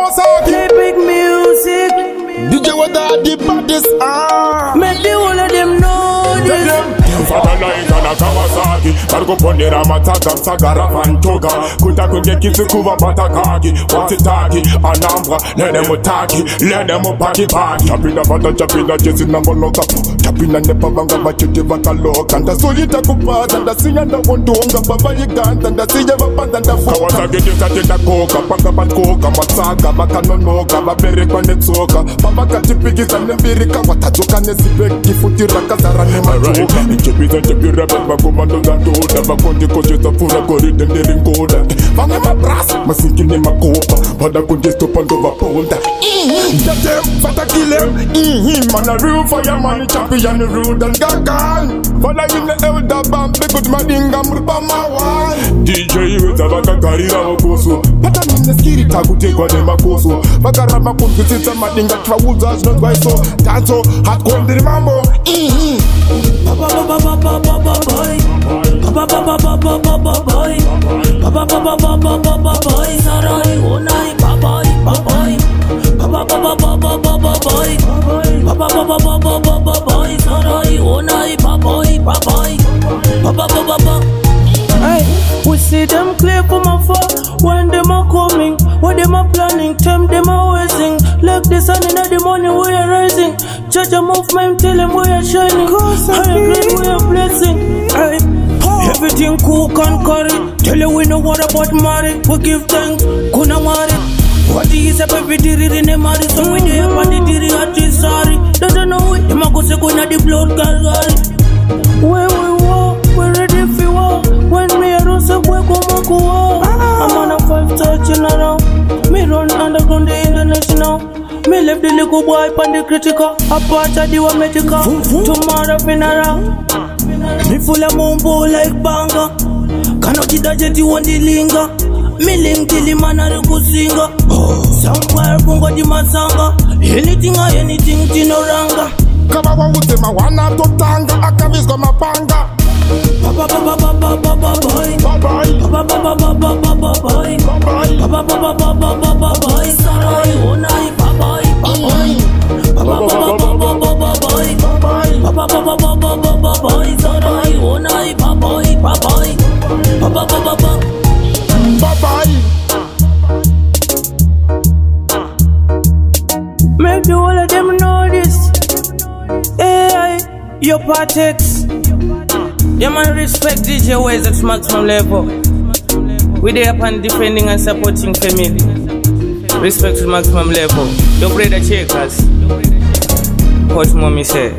Kawasaki. Big music. DJ what the baddest Make the whole of them know this. Fatalize na Kawasaki Kargo ponera mataga msagara fantoga Kuta kunge kisu kuwa patakagi Watitaki, anambra, lene mutaki Lene mupaki paki Chapina vata chapina jesi na ngoloka Chapina nepa vanga vachiti vakaloka Nda suyita kupata, nda siya nda wondonga Baba yiganta, nda siya vapanda nda foka Kawasaki disati nda koka, panga batkoka Matsaga, bakanonoka, babere kwa netsoka Baba katipigisa nembirika Watatuka nesibeki, futiraka zara nemajoka Chepisa chepira baba komando za toda Bakonde koche za fura kori denderi ngoda Vange mabras, masinki ni makopa Pada konde stopando vaponda Datem, fata kilem Man a real fireman, champion rude and gagan Fala in the elder band, because madinga murba mawan DJ weza vaka karira wakoso Pata mine skiri tagu tegwa de makoso Vaka rama konfisita madinga trousers not why so Tanto, hot kondiri mambo We see them clear from afar when them are coming, when them are planning, time them are wasting. Like the sun in the morning we are rising. Judge a movement, tell them we are shining. High grade we are blessing. Everything cool can carry. Tell you we know what about marriage. We give thanks, kuna marry. What is a baby diri in the marry? So we do have the diri at this sorry. Don't know it. Them a go se go na the blood galgari. Where we walk, we ready for war. When me a run so we go maku war. I'm on a 5-star general. Me run underground the international. Me left the little boy on the critical. Apart of the one medical. Tomorrow funeral. Me full of mumbo like banga. Cannot get a jetty on the linga. Me link till the man a go singer. Somewhere bungo di masanga. Anything or anything tinoranga. Kaba wa utema wana totanga. Akavis go mapanga. Baba baba baba baba boy. Baba baba baba baba boy. Baba baba baba baba boy. Sarai onai baba boy. Baba baba baba baba boy. Baba baba baba baba boy. Sarai onai baba boy. Baba baba baba. Make the whole of them know this. Hey, your partex. Yeah man, respect DJ Wes at maximum level. We there upon defending and supporting family. Respect to maximum level. Your brother checkers. What mommy say.